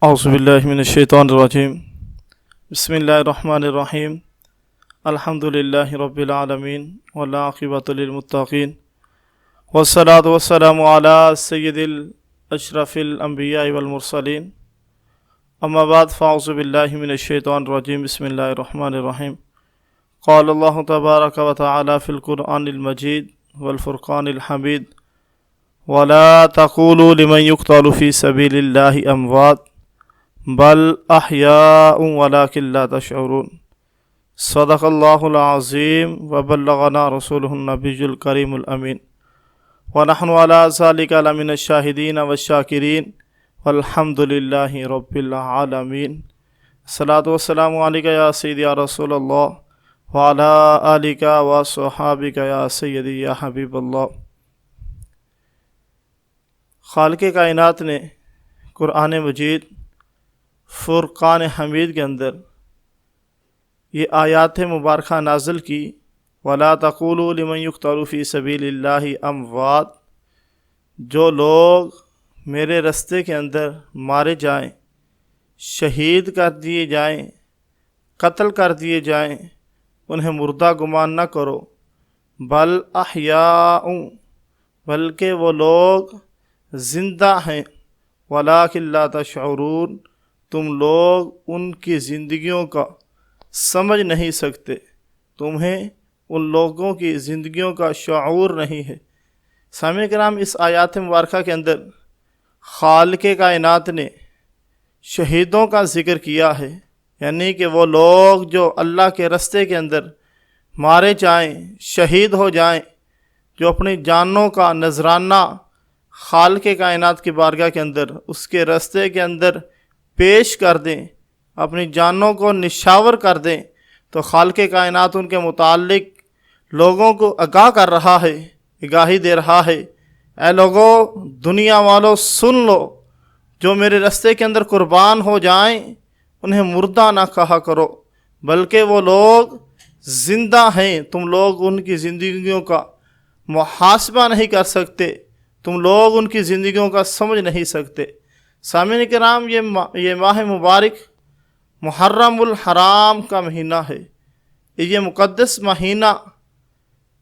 اعوذ باللہ من الشیطان الرجیم بسم اللہ الرحمن الرحیم الحمد للہ رب العالمین والعاقبۃ للمتقین والصلاۃ والسلام علی سید الاشرف الانبیاء والمرسلین اما بعد فاعوذ باللہ من الشیطان الرجیم بسم اللہ الرحمن الرحیم قال اللہ تبارک و تعالی فی القرآن المجید والفرقان الحمید ولا تقولوا لمن يقتل في سبيل الله اموات بل احیاء ولکن لا تشعرون صدق اللہ العظیم وبلغنا رسولہ النبی الکریم الامین ونحن علی ذلک لمن الشاہدین والشاکرین والحمد للہ رب العالمین الصلاۃ والسلام علیک یا سیدی یا رسول اللہ وعلی آلک وصحابک یا سیدی یا حبیب اللہ۔ خالق کائنات نے قرآن مجید فرقان حمید کے اندر یہ آیات مبارکہ نازل کی، وَلَا تَقُولُوا لِمَنْ يُقْتَلُ فِي سَبِيلِ اللَّهِ أَمْوَاتٌ، جو لوگ میرے رستے کے اندر مارے جائیں، شہید کر دیے جائیں، قتل کر دیے جائیں، انہیں مردہ گمان نہ کرو، بل احیاء، بلکہ وہ لوگ زندہ ہیں، وَلَٰكِن لَا تَشْعُرُونَ، تم لوگ ان کی زندگیوں کا سمجھ نہیں سکتے، تمہیں ان لوگوں کی زندگیوں کا شعور نہیں ہے۔ سامعین کرام، اس آیات مبارکہ کے اندر خالق کائنات نے شہیدوں کا ذکر کیا ہے، یعنی کہ وہ لوگ جو اللہ کے رستے کے اندر مارے جائیں، شہید ہو جائیں، جو اپنی جانوں کا نذرانہ خالق کائنات کی بارگاہ کے اندر، اس کے رستے کے اندر پیش کر دیں، اپنی جانوں کو نشاور کر دیں، تو خالق کائنات ان کے متعلق لوگوں کو آگاہ کر رہا ہے، آگاہی دے رہا ہے، اے لوگوں، دنیا والوں سن لو، جو میرے رستے کے اندر قربان ہو جائیں انہیں مردہ نہ کہا کرو، بلکہ وہ لوگ زندہ ہیں، تم لوگ ان کی زندگیوں کا محاسبہ نہیں کر سکتے، تم لوگ ان کی زندگیوں کا سمجھ نہیں سکتے۔ سامعین کرام، یہ ماہ مبارک محرم الحرام کا مہینہ ہے، یہ مقدس مہینہ،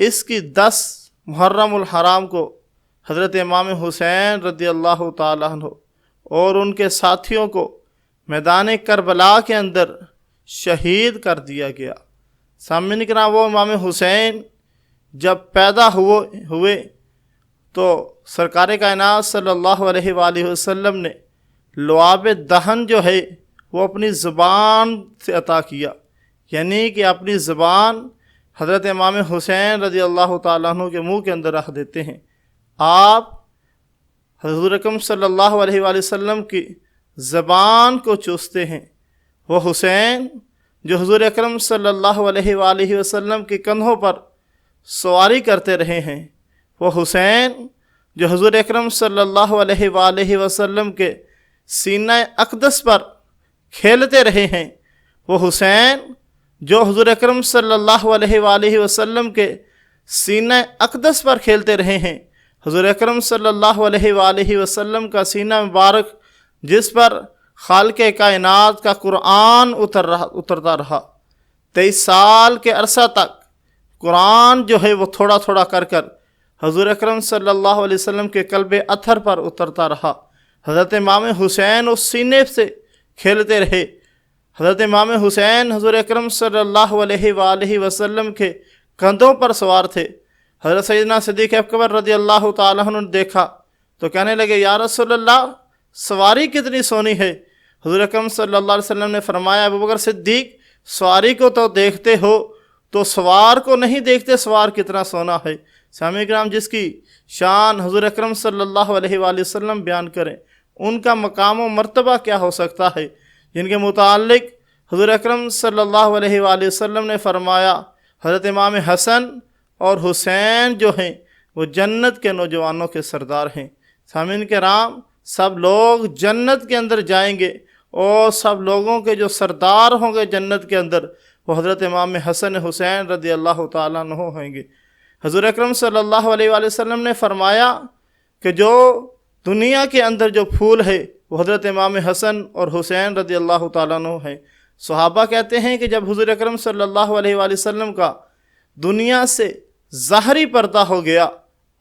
اس کی 10 محرم الحرام کو حضرت امام حسین رضی اللہ تعالیٰ عنہ اور ان کے ساتھیوں کو میدان کربلا کے اندر شہید کر دیا گیا۔ سامعین کرام، وہ امام حسین جب پیدا ہوئے تو سرکار کائنات صلی اللہ علیہ وآلہ وسلم نے لعاب دہن جو ہے وہ اپنی زبان سے عطا کیا، یعنی کہ اپنی زبان حضرت امام حسین رضی اللہ تعالیٰ عنہ کے منہ کے اندر رکھ دیتے ہیں۔ آپ حضور اکرم صلی اللہ علیہ وآلہ وسلم کی زبان کو چوستے ہیں۔ وہ حسین جو حضور اکرم صلی اللہ علیہ وآلہ وسلم کے کندھوں پر سواری کرتے رہے ہیں، وہ حسین جو حضور اکرم صلی اللہ علیہ وآلہ وسلم کے سینہ اقدس پر کھیلتے رہے ہیں، وہ حسین جو حضور اکرم صلی اللہ علیہ وآلہ وسلم کے سینہ اقدس پر کھیلتے رہے ہیں، حضور اکرم صلی اللہ علیہ وآلہ وسلم کا سینہ مبارک جس پر خالق کائنات کا قرآن اترتا رہا، 23 سال کے عرصہ تک قرآن جو ہے وہ تھوڑا تھوڑا کر حضور اکرم صلی اللہ علیہ وسلم کے قلب اطہر پر اترتا رہا۔ حضرت امام حسین اس سینے سے کھیلتے رہے۔ حضرت امام حسین حضور اکرم صلی اللہ علیہ وآلہ وسلم کے کندھوں پر سوار تھے۔ حضرت سیدنا صدیق اکبر رضی اللہ تعالیٰ عنہ نے دیکھا تو کہنے لگے، یا رسول اللہ، سواری کتنی سونی ہے۔ حضور اکرم صلی اللہ علیہ وسلم نے فرمایا، ابوبکر صدیق، سواری کو تو دیکھتے ہو تو سوار کو نہیں دیکھتے سوار کتنا سونا ہے۔ سامعین کرام، جس کی شان حضور اکرم صلی اللہ علیہ وآلہ وسلم بیان کریں، ان کا مقام و مرتبہ کیا ہو سکتا ہے، جن کے متعلق حضور اکرم صلی اللہ علیہ وآلہ وسلم نے فرمایا، حضرت امام حسن اور حسین جو ہیں وہ جنت کے نوجوانوں کے سردار ہیں۔ سامعین کرام، سب لوگ جنت کے اندر جائیں گے اور سب لوگوں کے جو سردار ہوں گے جنت کے اندر، وہ حضرت امام حسن حسین رضی اللہ تعالیٰ عنہ ہوں گے۔ حضور اکرم صلی اللہ علیہ وآلہ وسلم نے فرمایا کہ جو دنیا کے اندر جو پھول ہے وہ حضرت امام حسن اور حسین رضی اللہ تعالیٰ عنہ ہیں۔ صحابہ کہتے ہیں کہ جب حضور اکرم صلی اللہ علیہ وآلہ وسلم کا دنیا سے ظاہری پردہ ہو گیا،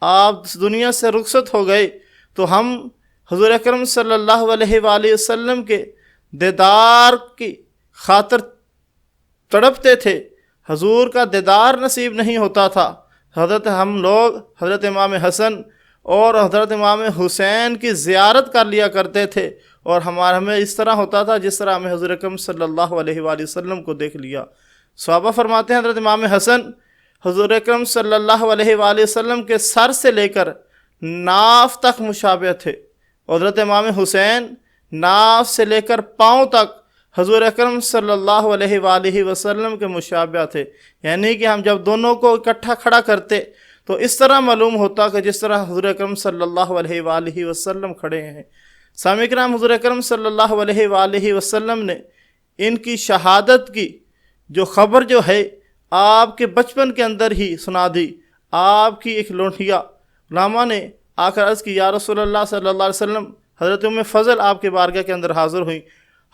آپ دنیا سے رخصت ہو گئے، تو ہم حضور اکرم صلی اللہ علیہ وآلہ وسلم کے دیدار کی خاطر تڑپتے تھے۔ حضور کا دیدار نصیب نہیں ہوتا تھا۔ ہم لوگ حضرت امام حسن اور حضرت امام حسین کی زیارت کر لیا کرتے تھے، اور ہمیں اس طرح ہوتا تھا جس طرح ہمیں حضور اکرم صلی اللہ علیہ وآلہ وسلم کو دیکھ لیا۔ صحابہ فرماتے ہیں حضرت امام حسن حضور اکرم صلی اللہ علیہ وآلہ وسلم کے سر سے لے کر ناف تک مشابہ تھے، اور حضرت امام حسین ناف سے لے کر پاؤں تک حضور اکرم صلی اللہ علیہ وآلہ وسلم کے مشابہ تھے۔ یعنی کہ ہم جب دونوں کو اکٹھا کھڑا کرتے تو اس طرح معلوم ہوتا کہ جس طرح حضور اکرم صلی اللہ علیہ وآلہ وسلم کھڑے ہیں۔ سامعین کرام، حضور اکرم صلی اللہ علیہ وآلہ وسلم نے ان کی شہادت کی جو خبر جو ہے آپ کے بچپن کے اندر ہی سنا دی۔ آپ کی ایک لونڈیا غلامہ نے آ کر عرض کی، یا رسول اللہ صلی اللہ علیہ وسلم، حضرت ام فضل آپ کے بارگاہ کے اندر حاضر ہوئیں۔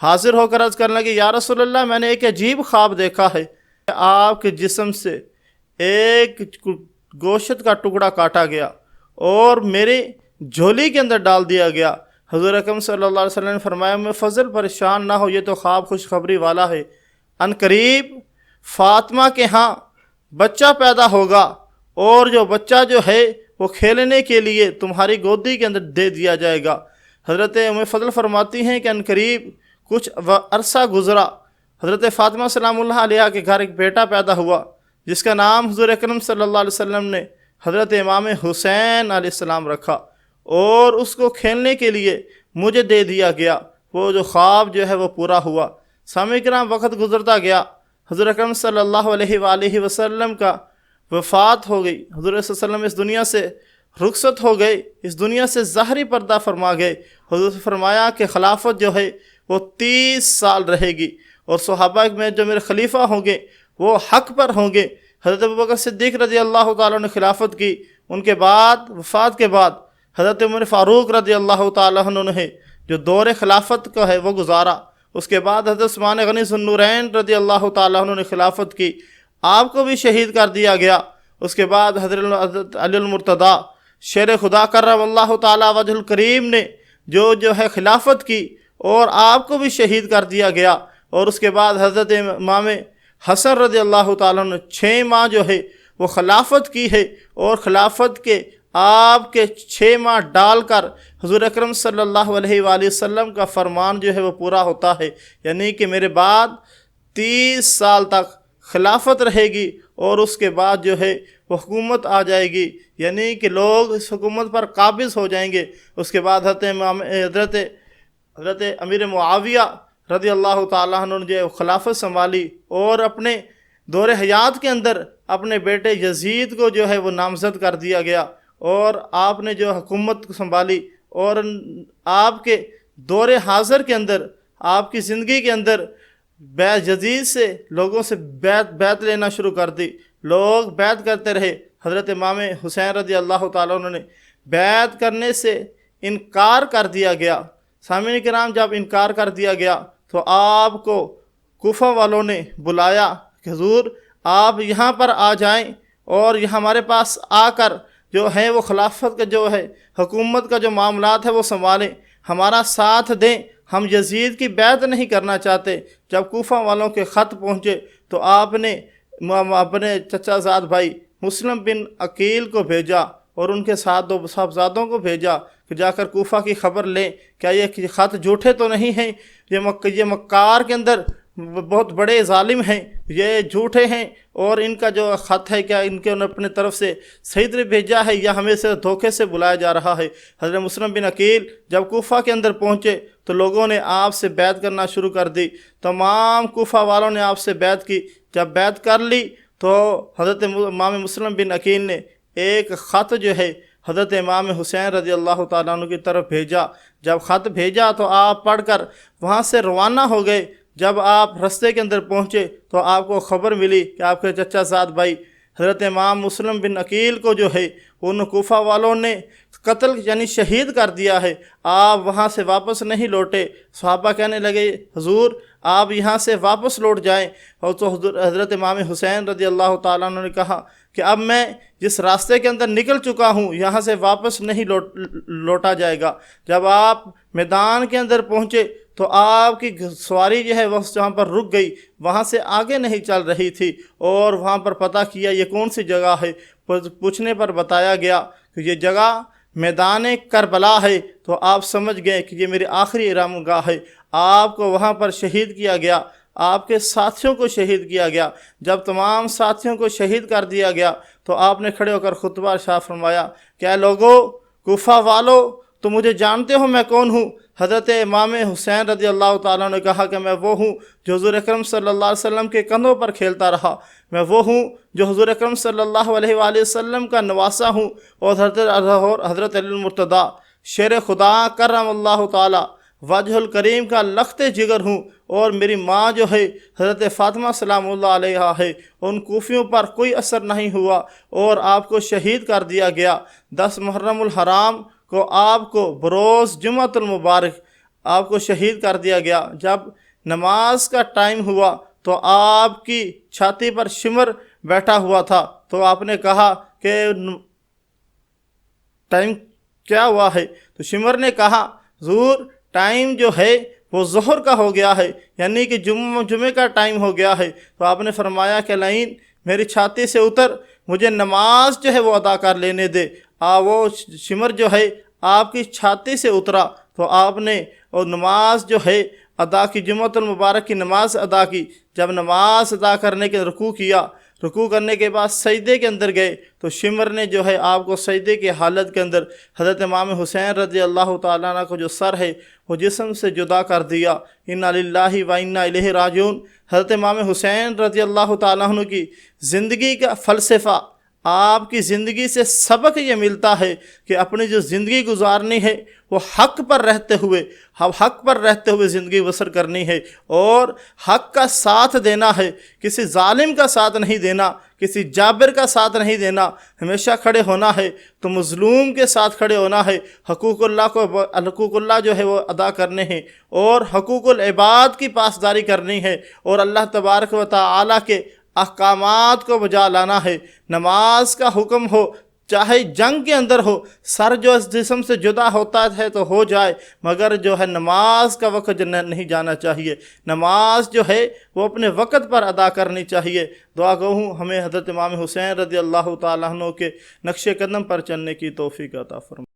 حاضر ہو کر عرض کرنے لگی، یا رسول اللہ، میں نے ایک عجیب خواب دیکھا ہے، آپ کے جسم سے ایک گوشت کا ٹکڑا کاٹا گیا اور میرے جھولی کے اندر ڈال دیا گیا۔ حضور اکرم صلی اللہ علیہ وسلم نے فرمایا، میں فضل پریشان نہ ہو، یہ تو خواب خوشخبری والا ہے، ان قریب فاطمہ کے ہاں بچہ پیدا ہوگا، اور جو بچہ جو ہے وہ کھیلنے کے لیے تمہاری گودی کے اندر دے دیا جائے گا۔ حضرت ام فضل فرماتی ہیں کہ ان قریب کچھ عرصہ گزرا، حضرت فاطمہ سلام اللہ علیہ کے گھر ایک بیٹا پیدا ہوا جس کا نام حضور اکرم صلی اللہ علیہ وسلم نے حضرت امام حسین علیہ السلام رکھا، اور اس کو کھیلنے کے لیے مجھے دے دیا گیا۔ وہ جو خواب جو ہے وہ پورا ہوا۔ سامعین کرام، وقت گزرتا گیا، حضور اکرم صلی اللہ علیہ وآلہ وسلم کا وفات ہو گئی۔ حضور صلی اللہ علیہ وسلم اس دنیا سے رخصت ہو گئے، اس دنیا سے ظاہری پردہ فرما گئے۔ حضور سے فرمایا کہ خلافت جو ہے وہ 30 سال رہے گی، اور صحابہ میں جو میرے خلیفہ ہوں گے وہ حق پر ہوں گے۔ حضرت ابوبکر صدیق رضی اللہ تعالیٰ نے خلافت کی، ان کے بعد وفات کے بعد حضرت عمر فاروق رضی اللہ تعالیٰ عنہ نے جو دور خلافت کا ہے وہ گزارا۔ اس کے بعد حضرت عثمان غنی ذو النورین رضی اللہ تعالیٰ عنہ نے خلافت کی، آپ کو بھی شہید کر دیا گیا۔ اس کے بعد حضرت علی المرتضیٰ شیر خدا کرم اللہ تعالیٰ وجہ الکریم نے جو ہے خلافت کی، اور آپ کو بھی شہید کر دیا گیا۔ اور اس کے بعد حضرت امام حسن رضی اللہ تعالیٰ نے 6 ماہ جو ہے وہ خلافت کی ہے، اور خلافت کے آپ کے 6 ماہ ڈال کر حضور اکرم صلی اللہ علیہ وآلہ وسلم کا فرمان جو ہے وہ پورا ہوتا ہے، یعنی کہ میرے بعد 30 سال تک خلافت رہے گی، اور اس کے بعد جو ہے وہ حکومت آ جائے گی، یعنی کہ لوگ اس حکومت پر قابض ہو جائیں گے۔ اس کے بعد حضرت امیر معاویہ رضی اللہ تعالیٰ عنہ نے جو خلافت سنبھالی، اور اپنے دور حیات کے اندر اپنے بیٹے یزید کو جو ہے وہ نامزد کر دیا گیا، اور آپ نے جو حکومت سنبھالی، اور آپ کے دور حاضر کے اندر آپ کی زندگی کے اندر یزید سے لوگوں سے بیعت لینا شروع کر دی۔ لوگ بیعت کرتے رہے۔ حضرت امام حسین رضی اللہ تعالیٰ عنہ نے بیعت کرنے سے انکار کر دیا گیا۔ سامعین کرام، جب انکار کر دیا گیا تو آپ کو کوفہ والوں نے بلایا کہ حضور آپ یہاں پر آ جائیں، اور یہ ہمارے پاس آ کر جو ہے وہ خلافت کا جو ہے حکومت کا جو معاملات ہے وہ سنبھالیں، ہمارا ساتھ دیں، ہم یزید کی بیعت نہیں کرنا چاہتے۔ جب کوفہ والوں کے خط پہنچے تو آپ نے اپنے چچا زاد بھائی مسلم بن عقیل کو بھیجا، اور ان کے ساتھ 2 صاحبزادوں کو بھیجا کہ جا کر کوفہ کی خبر لیں، کیا یہ خط جھوٹے تو نہیں ہیں، یہ مکار کے اندر بہت بڑے ظالم ہیں، یہ جھوٹے ہیں، اور ان کا جو خط ہے کیا ان کے اپنے طرف سے صحیح طرح بھیجا ہے یا ہمیں سے دھوکے سے بلایا جا رہا ہے۔ حضرت مسلم بن عقیل جب کوفہ کے اندر پہنچے تو لوگوں نے آپ سے بیعت کرنا شروع کر دی۔ تمام کوفہ والوں نے آپ سے بیعت کی۔ جب بیعت کر لی تو حضرت امام مسلم بن عقیل نے ایک خط جو ہے حضرت امام حسین رضی اللہ تعالیٰ عنہ کی طرف بھیجا۔ جب خط بھیجا تو آپ پڑھ کر وہاں سے روانہ ہو گئے۔ جب آپ رستے کے اندر پہنچے تو آپ کو خبر ملی کہ آپ کے چچا زاد بھائی حضرت امام مسلم بن عقیل کو جو ہے ان کوفہ والوں نے قتل یعنی شہید کر دیا ہے، آپ وہاں سے واپس نہیں لوٹے۔ صحابہ کہنے لگے حضور آپ یہاں سے واپس لوٹ جائیں، اور تو حضرت امام حسین رضی اللہ تعالیٰ عنہ نے کہا کہ اب میں جس راستے کے اندر نکل چکا ہوں یہاں سے واپس نہیں لوٹا جائے گا۔ جب آپ میدان کے اندر پہنچے تو آپ کی سواری جو ہے وہ جہاں پر رک گئی، وہاں سے آگے نہیں چل رہی تھی، اور وہاں پر پتہ کیا یہ کون سی جگہ ہے، پوچھنے پر بتایا گیا کہ یہ جگہ میدان کربلا ہے، تو آپ سمجھ گئے کہ یہ میری آخری آرام گاہ ہے۔ آپ کو وہاں پر شہید کیا گیا، آپ کے ساتھیوں کو شہید کیا گیا۔ جب تمام ساتھیوں کو شہید کر دیا گیا تو آپ نے کھڑے ہو کر خطبہ ارشاد فرمایا کہ اے لوگو، کوفہ والو، تو مجھے جانتے ہو میں کون ہوں؟ حضرت امام حسین رضی اللہ تعالیٰ نے کہا کہ میں وہ ہوں جو حضور اکرم صلی اللہ علیہ وسلم کے کندھوں پر کھیلتا رہا، میں وہ ہوں جو حضور اکرم صلی اللہ علیہ وآلہ وسلم کا نواسہ ہوں، اور حضرت علی المرتضیٰ شیر خدا کرم اللہ تعالیٰ وجہ الکریم کا لخت جگر ہوں، اور میری ماں جو ہے حضرت فاطمہ سلام اللہ علیہا ہے، ان کوفیوں پر کوئی اثر نہیں ہوا اور آپ کو شہید کر دیا گیا۔ 10 محرم الحرام کو آپ کو بروز جمعۃ المبارک آپ کو شہید کر دیا گیا۔ جب نماز کا ٹائم ہوا تو آپ کی چھاتی پر شمر بیٹھا ہوا تھا، تو آپ نے کہا کہ ٹائم کیا ہوا ہے؟ تو شمر نے کہا حضور ٹائم جو ہے وہ ظہر کا ہو گیا ہے، یعنی کہ جمعے کا ٹائم ہو گیا ہے۔ تو آپ نے فرمایا کہ لعین میری چھاتی سے اتر، مجھے نماز جو ہے وہ ادا کر لینے دے۔ وہ شمر جو ہے آپ کی چھاتی سے اترا، تو آپ نے اور نماز جو ہے ادا کی، جمعۃ المبارک کی نماز ادا کی۔ جب نماز ادا کرنے کے رکوع کیا، رکوع کرنے کے بعد سجدے کے اندر گئے، تو شمر نے جو ہے آپ کو سجدے کی حالت کے اندر حضرت امام حسین رضی اللہ تعالیٰ عنہ کو جو سر ہے وہ جسم سے جدا کر دیا۔ انا للہ و انا الیہ راجعون۔ حضرت امام حسین رضی اللہ تعالیٰ عنہ کی زندگی کا فلسفہ، آپ کی زندگی سے سبق یہ ملتا ہے کہ اپنی جو زندگی گزارنی ہے وہ حق پر رہتے ہوئے زندگی بسر کرنی ہے، اور حق کا ساتھ دینا ہے، کسی ظالم کا ساتھ نہیں دینا، کسی جابر کا ساتھ نہیں دینا، ہمیشہ کھڑے ہونا ہے تو مظلوم کے ساتھ کھڑے ہونا ہے۔ حقوق اللہ جو ہے وہ ادا کرنے ہیں، اور حقوق العباد کی پاسداری کرنی ہے، اور اللہ تبارک و تعالیٰ کے احکامات کو بجا لانا ہے۔ نماز کا حکم ہو، چاہے جنگ کے اندر ہو، سر جو اس جسم سے جدا ہوتا ہے تو ہو جائے، مگر جو ہے نماز کا وقت نہیں جانا چاہیے۔ نماز جو ہے وہ اپنے وقت پر ادا کرنی چاہیے۔ دعا گو ہوں ہمیں حضرت امام حسین رضی اللہ تعالیٰ عنہ کے نقش قدم پر چلنے کی توفیق عطا فرمائے۔